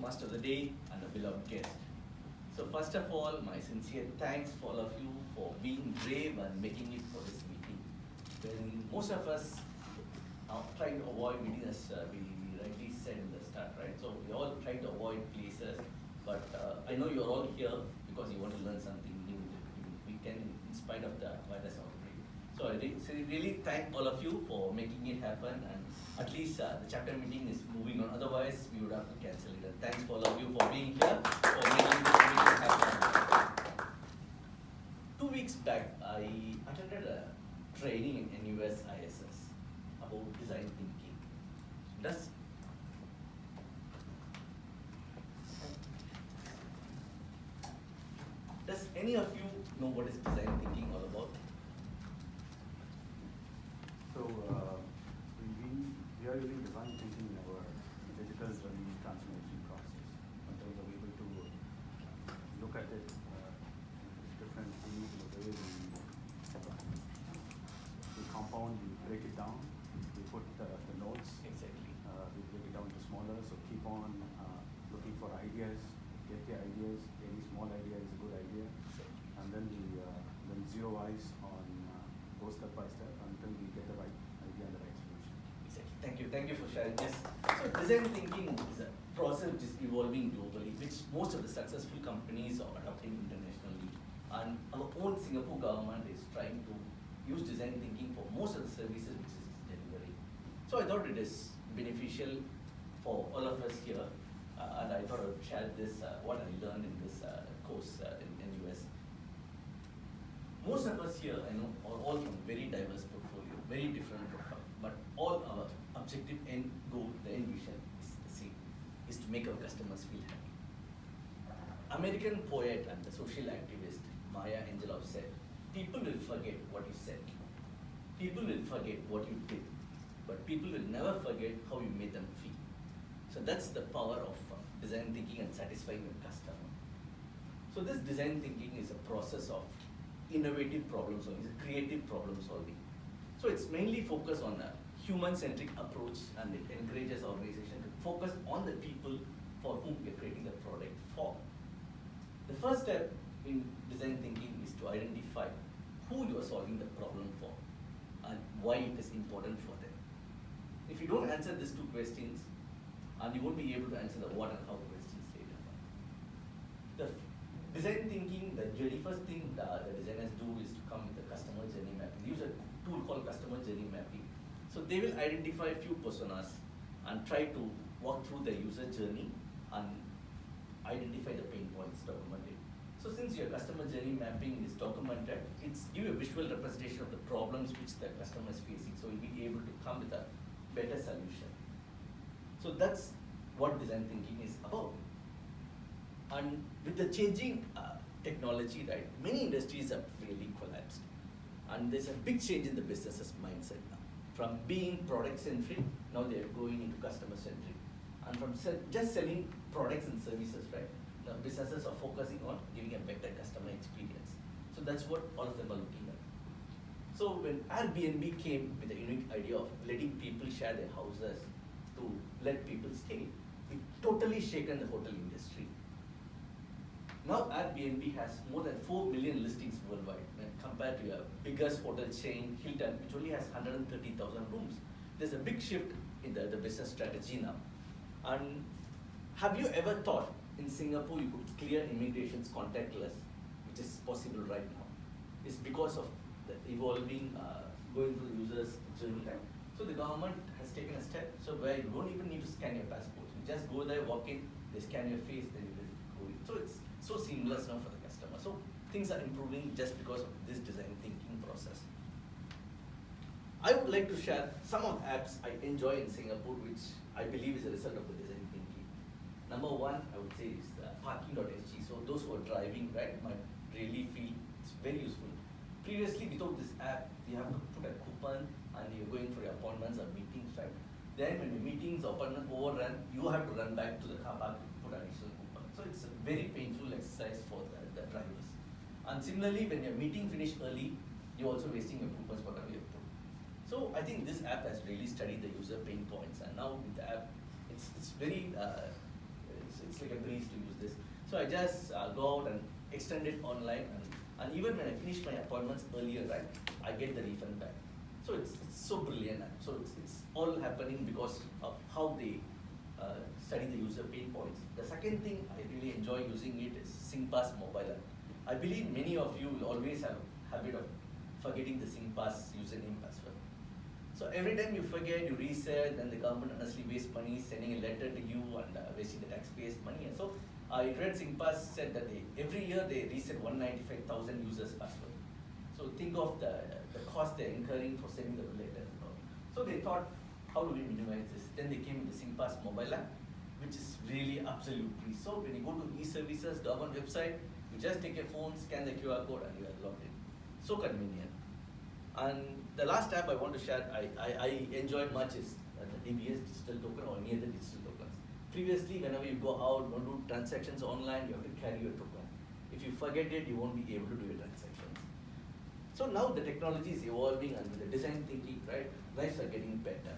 Toastmaster of the Day and a beloved guest. So first of all, my sincere thanks for all of you for being brave and making it for this meeting. When most of us are trying to avoid meetings, as we rightly said in the start, right? So we all try to avoid places, but I know you're all here because you want to learn something new we can in spite of the virus outbreak. So I really thank all of you for making it happen, and at least the chapter meeting is moving on. Otherwise, we would have to cancel it. And thanks for all of you for being here, for making this meeting happen. 2 weeks back, I attended a training in NUS ISS about design thinking. Does any of you know what is design thinking all about? So we are using design thinking in our digital learning transformation process in terms of able to look at it different things in the way we compound, we break it down, we put the notes. Exactly. We break it down to smaller, so keep on looking for ideas, get the ideas. Any small idea is a good idea, and then we then zero eyes on go step by step until we get the right idea and the right solution. Exactly. Thank you for sharing this. So design thinking is a process which is evolving globally, which most of the successful companies are adopting internationally. And our own Singapore government is trying to use design thinking for most of the services which is delivering. So I thought it is beneficial for all of us here, and I thought I would share this, what I learned in this course in US. Most of us here, I know, are all from very diverse portfolio, very different profile, but all our objective end goal, the end vision is the same, is to make our customers feel happy. American poet and the social activist Maya Angelou said, "People will forget what you said, people will forget what you did, but people will never forget how you made them feel." So that's the power of design thinking and satisfying your customer. So this design thinking is a process of innovative problem solving, it's a creative problem solving. So it's mainly focused on a human-centric approach, and it encourages organization to focus on the people for whom we are creating the product for. The first step in design thinking is to identify who you are solving the problem for and why it is important for them. If you don't answer these two questions, and you won't be able to answer the what and how questions later. The design thinking, the very first thing the designers do is to come with the customer journey mapping. They use a tool called customer journey mapping. So they will identify a few personas and try to walk through the user journey and identify the pain points, document it. So since your customer journey mapping is documented, it's give you a visual representation of the problems which the customer is facing, so you'll be able to come with a better solution. So that's what design thinking is about. And with the changing technology, right, many industries have really collapsed. And there's a big change in the business's mindset now. From being product-centric, now they're going into customer-centric. And from just selling products and services, right, now businesses are focusing on giving a better customer experience. So that's what all of them are looking at. So when Airbnb came with the unique idea of letting people share their houses to let people stay, it totally shaken the hotel industry. Now Airbnb has more than 4 million listings worldwide, when compared to your biggest hotel chain, Hilton, which only has 130,000 rooms. There's a big shift in the business strategy now. And have you ever thought in Singapore you could clear immigration's contactless, which is possible right now? It's because of the evolving, going through users' journey time. So the government has taken a step, so where you don't even need to scan your passport. You just go there, walk in, they scan your face, then you just go in. So it's so seamless now for the customer. So things are improving just because of this design thinking process. I would like to share some of the apps I enjoy in Singapore, which I believe is a result of the design thinking. Number one, I would say, is the parking.sg. So those who are driving, right, might really feel it's very useful. Previously, without this app, you have to put a coupon and you're going for your appointments or meetings, right? Then when the meetings or appointment overrun, you have to run back to the car park to put additional coupon. So it's a very painful exercise for the drivers. And similarly, when your meeting finished early, you're also wasting your coupons whatever you put. So I think this app has really studied the user pain points, and now with the app, it's very it's like a breeze to use this. So I just go out and extend it online, and even when I finish my appointments earlier, right, I get the refund back. So it's so brilliant. So it's all happening because of how they study the user pain points. The second thing I really enjoy using it is SingPass mobile app. I believe many of you will always have a habit of forgetting the SingPass username password. So every time you forget, you reset, then the government honestly wastes money sending a letter to you and wasting the taxpayers' money. And so I read SingPass said that every year they reset 195,000 users' password. So think of the cost they're incurring for sending the letters. So they thought, how do we minimize this? Then they came with the SingPass mobile app, which is really absolute free. So when you go to e-services, government website, you just take your phone, scan the QR code, and you are logged in. So convenient. And the last app I want to share, I enjoy much is the DBS digital token or any other digital tokens. Previously, whenever you go out, want to do transactions online, you have to carry your token. If you forget it, you won't be able to do your transactions. So now the technology is evolving, and with the design thinking, right, lives are getting better.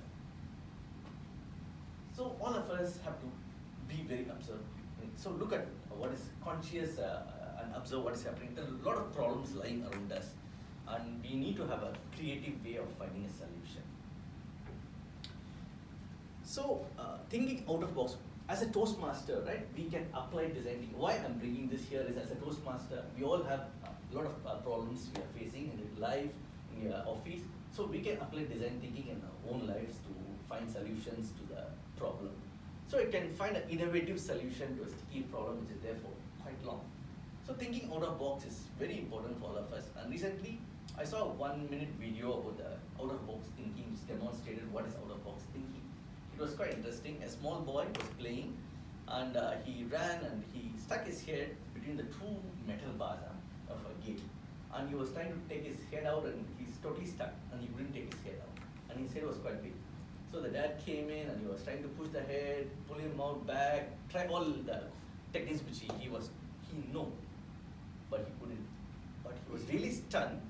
So all of us have to be very observant. So look at what is conscious and observe what is happening. There are a lot of problems lying around us, and we need to have a creative way of finding a solution. So thinking out of box, as a Toastmaster, right, we can apply design thinking. Why I'm bringing this here is as a Toastmaster, we all have a lot of problems we are facing in life, in your office. So we can apply design thinking in our own lives to find solutions to the problem. So it can find an innovative solution to a sticky problem which is there for quite long. So thinking out of box is very important for all of us. And recently, I saw a 1-minute video about the out of box thinking which demonstrated what is out of box thinking. It was quite interesting. A small boy was playing, and he ran and he stuck his head between the two metal bars of a gate. And he was trying to take his head out, and he's totally stuck, and he couldn't take his head out. And his head was quite big. So the dad came in, and he was trying to push the head, pull him out back, try all the techniques which he knew, but he couldn't. But he was really stunned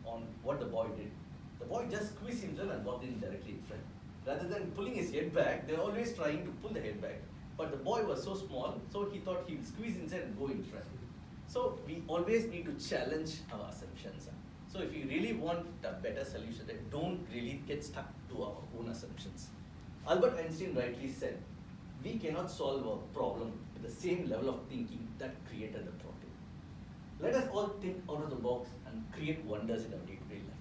on what the boy did. The boy just squeezed himself and walked in directly in front. Rather than pulling his head back, they're always trying to pull the head back. But the boy was so small, so he thought he would squeeze inside and go in front. So we always need to challenge our assumptions. So if you really want a better solution, then don't really get stuck to our own assumptions. Albert Einstein rightly said, we cannot solve a problem with the same level of thinking that created the problem. Let us all think out of the box and create wonders in our day-to-day life.